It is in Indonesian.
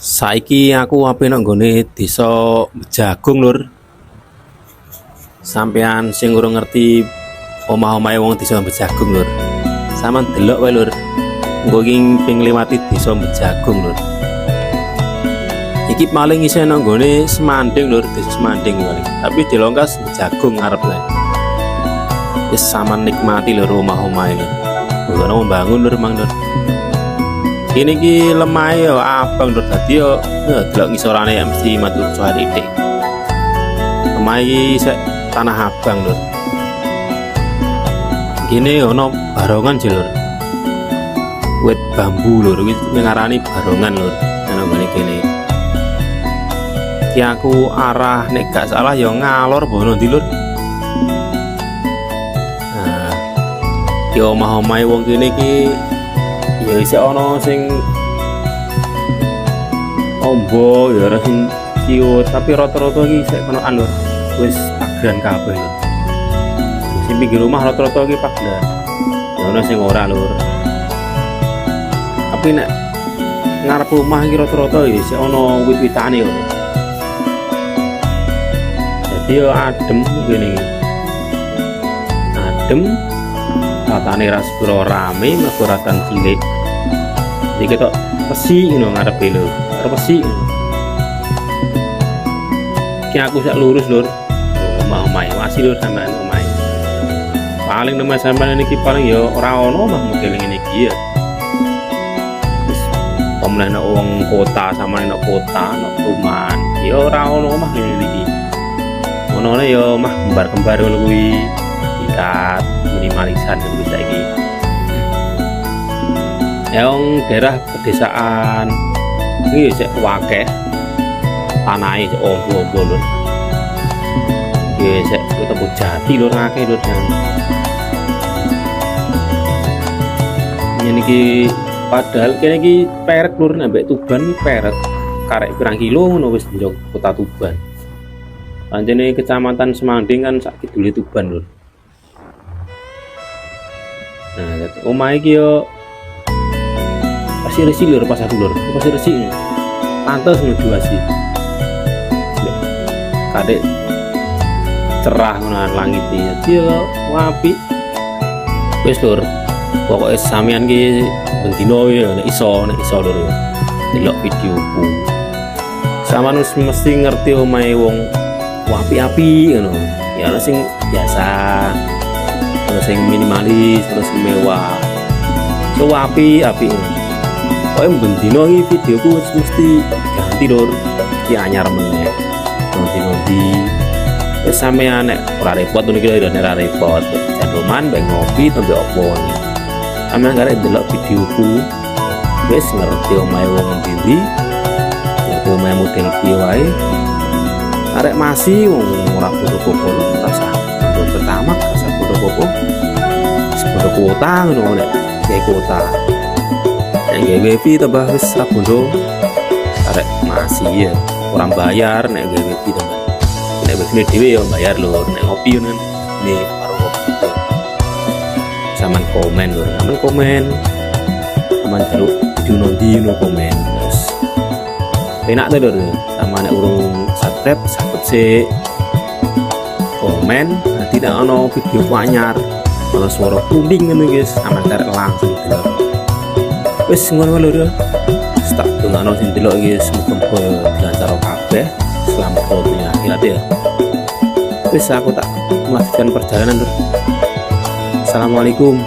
Saiki aku ape nang nggone desa Jagung, Lur. Sampean sing urung ngerti omah-omahe wong desa Jagung, Lur. Saman delok wae, Lur. Engko iki ping liwati desa Jagung, Lur. Iki paling isih nang nggone Semanding, Lur, desa Semanding paling. Tapi dilongkas Jagung ngarep lae. Wis saman nikmati lur omah-omahe iki. Ngono mbangun lur mang, Lur. Ini ki lemah ya abang lur, dadi yo delok ngisorane ya mesti matur suara titik. Lemah iki sek tanah abang lur. Kene ono barongan jel lur. Wit bambu lur, iki ngarani barongan lur. Ana ngene kene. Ki aku arah nek gak salah ya ngalor bono ndi lur. Nah, ki omah-omahe wong kene ki ya isih ana sing ombo ya ora sing ciut, tapi rata-rata iki isih konoan lur. Wis pageran kabeh lur. Sing pinggir rumah rata-rata iki pageran. Ya ana sing ora lur. Tapi nek ngarep rumah iki rata-rata ya isih ana wit-witane lho. Jadi ya adem ngene iki. Adem tatane raspura rame mergo ratan cilik. Iki ketok pesi ngono ngarepe lho. Arep pesi. Ki aku sak lurus lur. Omah-omahe masih lur sampean omahe. Paling nembe sampean niki paling ya ora ono mah model ngene iki ya. Wis pemene wong kota sama nek kota, nek perumahan, ya ora ono mah ngene iki. Ono ya mah kembar-kembar ngono kuwi. Tingkat minimalisan kuwi saiki. Yang daerah pedesaan ini cek wakeh tanahe cek ombo-ombo lur. Iki cek ketemu jati lur akeh lur jan. Niki padahal kene iki perek lur nambek Tuban iki perek. Karek pirang kilo ngono wis njok kota Tuban. Pancene kecamatan Semanding kan sak kidule Tuban lur. Nah, omah iki yo pasir resi lur pas aku lur, pasir resi ini pantes menuju asih kadek cerah ngono langit iki jadi apik wis lur pokoke sampean ki bendino ya nek iso lur delok videoku sampean mesti ngerti omahe wong apik-apik ngono ya ana sing biasa ana sing minimalis ana sing mewah so apik-apik pokoknya bendino ini videoku mesti ganti lur ki anyar meneh nanti wis sampean nek ora repot ngono iki lho nek ora repot jandoman mbek ngopi tembe opo iki sampean karek delok videoku wis ngerti omahe wong ndi ngerti omahe model piye wae arek masih wong ora podo-podo rasa untuk pertama rasa podo-podo sepodo kuota ngono nek kayak kuota nek wifi tambah wis rabondo arek masih ya orang bayar nek wifi tambah nek wifi dhewe ya bayar lho nek ngopi kan ini baru ngopi zaman komen lho zaman komen zaman jaluk video no komen terus enak tuh lho sama nek urung subscribe sih komen nanti nek ono video anyar ono suara kuning ngono guys aman karek langsung delok wis ngono lho tak dongano sing delok iki semoga dilancar kabeh selamat dunia akhirat ya wis aku tak melanjutkan perjalanan lho. Assalamualaikum.